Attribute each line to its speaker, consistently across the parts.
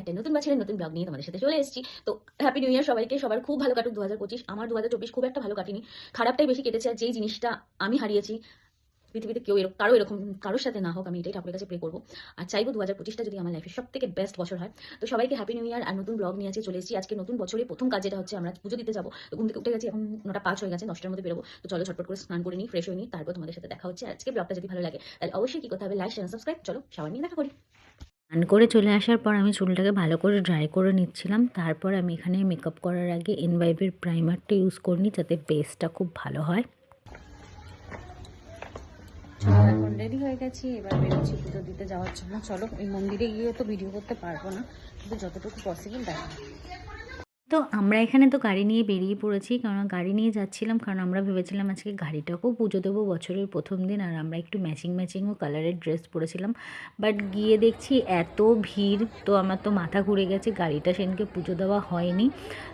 Speaker 1: একটা নতুন বছরের নতুন ব্লগ নিয়ে তোমাদের সাথে চলে এসেছি। তো হ্যাপি নিউ ইয়ার সবাইকে। সবার খুব ভালো কাটুক 2025। আমার 2024 খুব একটা ভালো কাটেনি, খারাপটাই বেশি কেটেছে। আর যেই জিনিসটা আমি হারিয়েছি পৃথিবীতে কেউ কারো এরকম কারোর সাথে না হোক, আমি এটাই ঠাকুরের কাছে প্রে করবো। আর চাইবো 2025টা যদি আমার লাইফের সব থেকে বেস্ট বছর হয়। তো সবাইকে হ্যাপি নিউ ইয়ার। আর নতুন ব্লগ নিয়ে আছে চলে এসেছি। আজকে নতুন বছরের প্রথম কাজ যেটা হচ্ছে, আমরা পুজো দিতে যাবো। তো ঘুম থেকে উঠে গেছি, এখন 9টা 5 হয়ে গেছে, 10টার মধ্যে বেরোবো। তো চলো ঝটপট করে স্নান করে নিই, ফ্রেশ হয়ে নিই, তারপর তোমাদের সাথে দেখা হচ্ছে। আজকে ব্লগটা যদি ভালো লাগে তাহলে অবশ্যই কি করতে হবে, লাইক শেয়ার সাবস্ক্রাইব। চলো সবাই নিয়ে দেখা করি।
Speaker 2: স্নান করে চলে আসার পর আমি চুলটাকে ভালো করে ড্রাই করে নিচ্ছিলাম। তারপর আমি এখানে মেকআপ করার আগে এনভাইবির প্রাইমারটা ইউজ করে নিই, যাতে বেসটা খুব ভালো হয়।
Speaker 1: এখন রেডি হয়ে গেছি, এবার বেরোচ্ছি পুজো দিতে যাওয়ার জন্য। চলো, এই মন্দিরে গিয়ে তো ভিডিও করতে পারবো না, কিন্তু যতটুকু পসিবল দেখা।
Speaker 2: তো আমরা এখানে তো গাড়ি নিয়ে বেরিয়ে পড়েছি, কারণ গাড়ি নিয়ে যাচ্ছিলাম, কারণ আমরা ভেবেছিলাম আজকে গাড়িটাকেও পুজো দেবো বছরের প্রথম দিন। আর আমরা একটু ম্যাচিংও কালারের ড্রেস পরেছিলাম। বাট গিয়ে দেখছি এত ভিড়, তো আমার তো মাথা ঘুরে গেছে, গাড়িটা সেদিনকে পুজো দেওয়া হয়নি।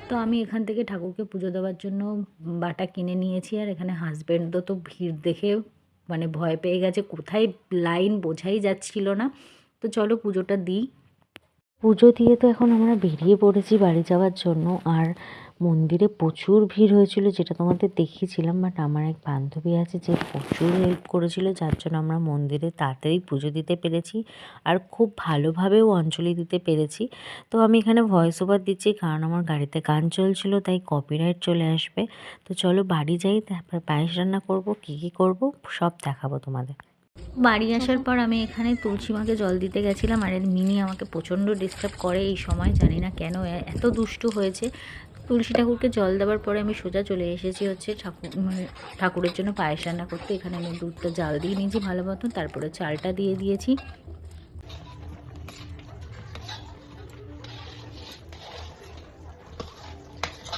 Speaker 2: তো আমি এখান থেকে ঠাকুরকে পুজো দেওয়ার জন্য বাটা কিনে নিয়েছি। আর এখানে হাজব্যান্ডও তো ভিড় দেখে মানে ভয় পেয়ে গেছে, কোথায় লাইন বোঝাই যাচ্ছিল না। তো চলো পুজোটা দিই। পুজো দিয়ে তো এখন আমরা বেরিয়ে পড়েছি বাড়ি যাওয়ার জন্য। আর মন্দিরে প্রচুর ভিড় হয়েছিল, যেটা তোমাদের দেখিয়েছিলাম। বাট আমার এক বান্ধবী আছে যে প্রচুর হেল্প করেছিল, যার জন্য আমরা মন্দিরে তাড়াতাড়ি পুজো দিতে পেরেছি। আর খুব ভালোভাবেও অঞ্জলি দিতে পেরেছি। তো আমি এখানে ভয়েস ওভার দিচ্ছি, কারণ আমার গাড়িতে গান চলছিল, তাই কপিরাইট চলে আসবে। তো চলো বাড়ি যাই, তারপর পায়েস রান্না করব, কী কী করবো সব দেখাবো তোমাদের। বাড়ি আসার পর আমি এখানে তুলসী মাকে জল দিতে গেছিলাম। আর এর মিনি আমাকে প্রচণ্ড ডিস্টার্ব করে এই সময়, জানি না কেন এত দুষ্টু হয়েছে। তুলসী ঠাকুরকে জল দেওয়ার পরে আমি সোজা চলে এসেছি হচ্ছে ঠাকুরের জন্য পায়েস রান্না করতে। এখানে আমি দুধটা জাল দিয়ে নিয়েছি ভালো মতন, তারপরে চালটা দিয়ে দিয়েছি।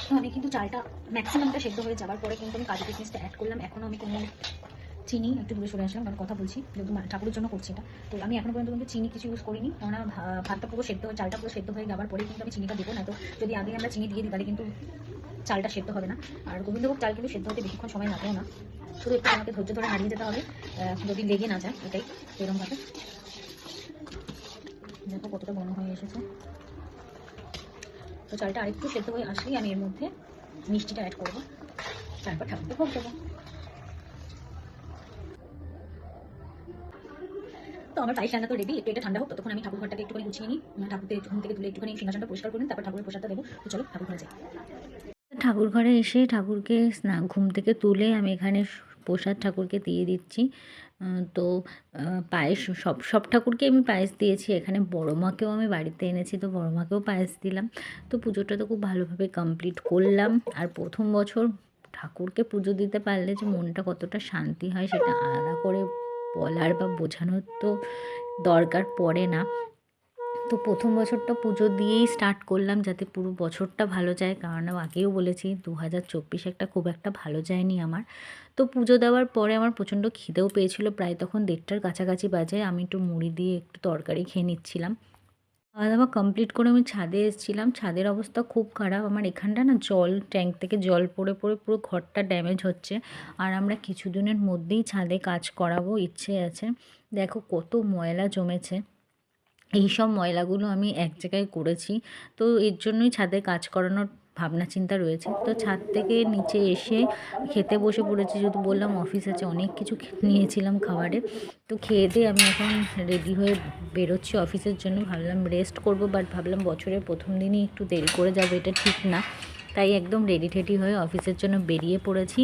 Speaker 1: তো আমি কিন্তু চালটা ম্যাক্সিমামটা সেদ্ধ হয়ে যাওয়ার পরে কিন্তু আমি কাজু কিশমিশটা অ্যাড করলাম। এখন আমি কোনো চিনি একটু দূরে সরে আসলাম, কারণ কথা বলছি, যেহেতু ঠাকুরের জন্য করছি এটা। তো আমি এখনো পর্যন্ত কিন্তু চিনি কিছু ইউজ করিনি, কেননা ভাতটা পুরো সেদ্ধ হয়ে, চালটা পুরো সেদ্ধ হয়ে যাওয়ার পরে কিন্তু আমি চিনিটা দেবো না। তো যদি আগে আমরা চিনি দিয়ে দিই তাহলে কিন্তু চালটা সেদ্ধ হবে না। আর গোবিন্দভোগ চাল কিন্তু সেদ্ধ হতে বেশিক্ষণ সময় লাগেও না, শুধু একটু আমাকে ধৈর্য ধরে নাড়িয়ে যেতে হবে, যদি লেগে না যায়, এটাই। এরকমভাবে দেখো কতটা বড় হয়ে এসেছে। তো চালটা আরেকটু সেদ্ধ হয়ে আসলেই আমি এর মধ্যে মিষ্টিটা অ্যাড করবো, তারপর ঠাকুরকে ভোগ দেবো। তো আমার পায়েস রান্না তো রেডি, একটু এটা ঠান্ডা হোক, ততক্ষণ আমি ঠাকুর ঘরটাকে একটুখানি গুছিয়ে নিই, ঠাকুরকে ঘুম থেকে তুলে একটুখানি সিংহাসনটা পরিষ্কার করে নিই, তারপর ঠাকুরের প্রসাদটা দেবো। তো চলো ঠাকুর ঘরে যাই।
Speaker 2: ঠাকুর ঘরে এসে ঠাকুরকে ঘুম থেকে তুলে আমি এখানে প্রসাদ ঠাকুরকে দিয়ে দিচ্ছি। তো পায়েস সব সব ঠাকুরকে আমি পায়েস দিয়েছি। এখানে বড় মাকেও আমি বাড়িতে এনেছি, তো বড় মাকেও পায়েস দিলাম। তো পুজোটা তো খুব ভালোভাবে কমপ্লিট করলাম। আর প্রথম বছর ঠাকুরকে পুজো দিতে পারলে যে মনটা কতটা শান্তি হয়, সেটা আলাদা করে বলার বা বোঝানোর তো দরকার পড়ে না। তো প্রথম বছরটা পুজো দিয়েই স্টার্ট করলাম, যাতে পুরো বছরটা ভালো যায়, কারণ আগেও বলেছি 2024 একটা খুব একটা ভালো যায়নি আমার। তো পুজো দেওয়ার পরে আমার প্রচণ্ড খিদেও পেয়েছিল, প্রায় তখন 1:30টার কাছাকাছি বাজে। আমি একটু মুড়ি দিয়ে একটু তরকারি খেয়ে নিচ্ছিলাম। খাওয়া দাওয়া কমপ্লিট করে আমি ছাদে এসেছিলাম। ছাদের অবস্থা খুব খারাপ, আমার এখানটা না জল, ট্যাঙ্ক থেকে জল পড়ে পড়ে পুরো ঘরটা ড্যামেজ হচ্ছে। আর আমরা কিছুদিনের মধ্যেই ছাদে কাজ করাবো, ইচ্ছে আছে। দেখো কত ময়লা জমেছে। এই সব ময়লাগুলো আমি এক জায়গায় করেছি, তো এর জন্যই ছাদে কাজ করানোর ভাবনা চিন্তা রয়েছে। তো ছাদ থেকে নিচে এসে খেতে বসে পড়েছি, যেহেতু বললাম অফিস আছে, অনেক কিছু নিয়েছিলাম খাবারে। তো খেয়ে দিয়ে আমি এখন রেডি হয়ে বেরোচ্ছি অফিসের জন্য। ভাবলাম রেস্ট করব, বাট ভাবলাম বছরের প্রথম দিনই একটু দেরি করে যাবো, এটা ঠিক না। তাই একদম রেডি টেডি হয়ে অফিসের জন্য বেরিয়ে পড়েছি।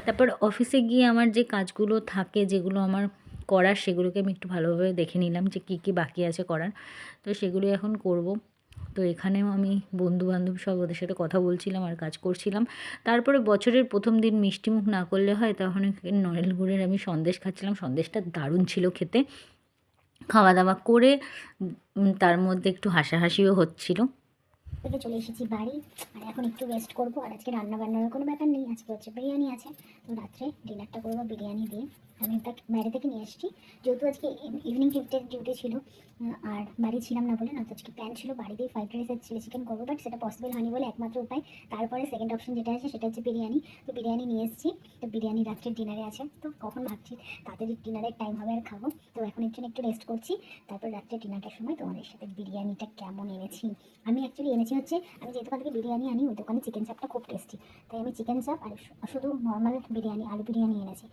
Speaker 2: তারপর অফিসে গিয়ে আমার যে কাজগুলো থাকে, যেগুলো আমার করার, সেগুলোকে আমি একটু ভালোভাবে দেখে নিলাম যে কী কী বাকি আছে করার। তো সেগুলো এখন করব। তো এখানেও আমি বন্ধুবান্ধব সব ওদের সাথে কথা বলছিলাম আর কাজ করছিলাম। তারপরে বছরের প্রথম দিন মিষ্টিমুখ না করলে হয়, তখন নড়েল গুড়ের আমি সন্দেশ খাচ্ছিলাম। সন্দেশটা দারুণ ছিল খেতে। খাওয়া দাওয়া করে তার মধ্যে একটু হাসাহাসিও হচ্ছিল।
Speaker 3: থেকে চলে এসেছি বাড়ি। আর এখন একটু রেস্ট করবো। আর আজকে রান্না বান্নার কোনো ব্যাপার নেই, আজকে হচ্ছে বিরিয়ানি আছে। তো রাত্রে ডিনারটা করবো বিরিয়ানি দিয়ে। আমি ওটা বাইরে থেকে নিয়ে এসেছি, যেহেতু আজকে ইভিনিং শিফটের ডিউটি ছিল। আর বাড়ি ছিলাম না বলে, না তো আজকে প্ল্যান ছিল বাড়িতেই ফ্রাইড রাইস আর চিলি চিকেন করবো, বাট সেটা পসিবল হয়নি বলে একমাত্র উপায় তারপরে সেকেন্ড অপশন যেটা আছে সেটা হচ্ছে বিরিয়ানি। তো বিরিয়ানি নিয়ে এসেছি। তো বিরিয়ানি রাত্রে ডিনারে আছে, তো কখন ভাবছি তাড়াতাড়ি ডিনারের টাইম হবে আর খাবো। তো এখন এর জন্য একটু রেস্ট করছি, তারপর রাত্রে ডিনারটার সময় তোমাদের সাথে বিরিয়ানিটা কেমন এনেছি। আমি অ্যাকচুয়ালি এনেছি হচ্ছে, আমি যে দোকান থেকে বিরিয়ানি আনি ওই দোকানে চিকেন চাপটা খুব টেস্টি, তাই আমি চিকেন চাপ আর শুধু নর্মাল বিরিয়ানি আলু বিরিয়ানি এনেছি।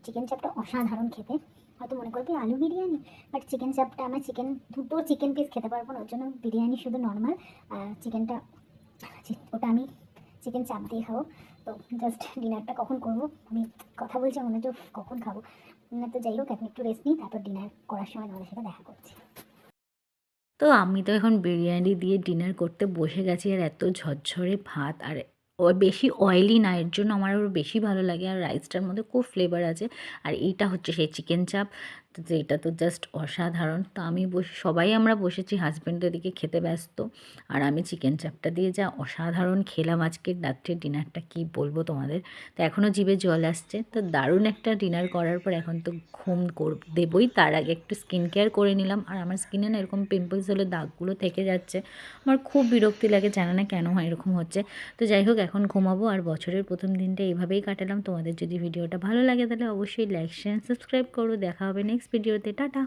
Speaker 3: চিকেন চাপটা অসাধারণ খেতে। হয়তো মনে করবি আলু বিরিয়ানি, বাট চিকেন চাপটা আমার দুটো চিকেন পিস খেতে পারবো না, ওর জন্য বিরিয়ানি শুধু নর্মাল চিকেনটা, ওটা আমি চিকেন চাপ দিয়ে খাবো। তো জাস্ট ডিনারটা কখন করবো, আমি কথা বলছি মনে হচ্ছে কখন খাবো। তো যাই হোক, এখন একটু রেস্ট নিই, তারপর ডিনার করার সময় তোমাদের সাথে দেখা করছি।
Speaker 2: তো আমি তো এখন বিরিয়ানি দিয়ে ডিনার করতে বসে গেছি। আর এত ঝরঝরে ভাত, আর বেশি অয়েলি না, এর জন্য আমার আরও বেশি ভালো লাগে। আর রাইসটার মধ্যে খুব ফ্লেভার আছে। আর এইটা হচ্ছে সেই চিকেন চাপ, তো এটা তো জাস্ট অসাধারণ। তো আমি সবাই আমরা বসেছি, হাজব্যান্ড এদিকে খেতে ব্যস্ত, আর আমি চিকেন চাপটা দিয়ে যা অসাধারণ খেলাম আজকের রাত্রের ডিনারটা, কি বলবো তোমাদের। তো এখনও জিভে জল আসছে। তো দারুণ একটা ডিনার করার পর এখন তো ঘুম দেবই, তার আগে একটু স্কিন কেয়ার করে নিলাম। আর আমার স্কিনে না এরকম পিম্পলস হলে দাগগুলো থেকে যাচ্ছে, আমার খুব বিরক্তি লাগে, জানা না কেন হয় এরকম হচ্ছে। তো যাই হোক, এখন ঘুমাবো। আর বছরের প্রথম দিনটা এইভাবেই কাটালাম। তোমাদের যদি ভিডিওটা ভালো লাগে তাহলে অবশ্যই লাইক শেয়ার সাবস্ক্রাইব করো। দেখা হবে নেক্সট ভিডিওতে। টাটা।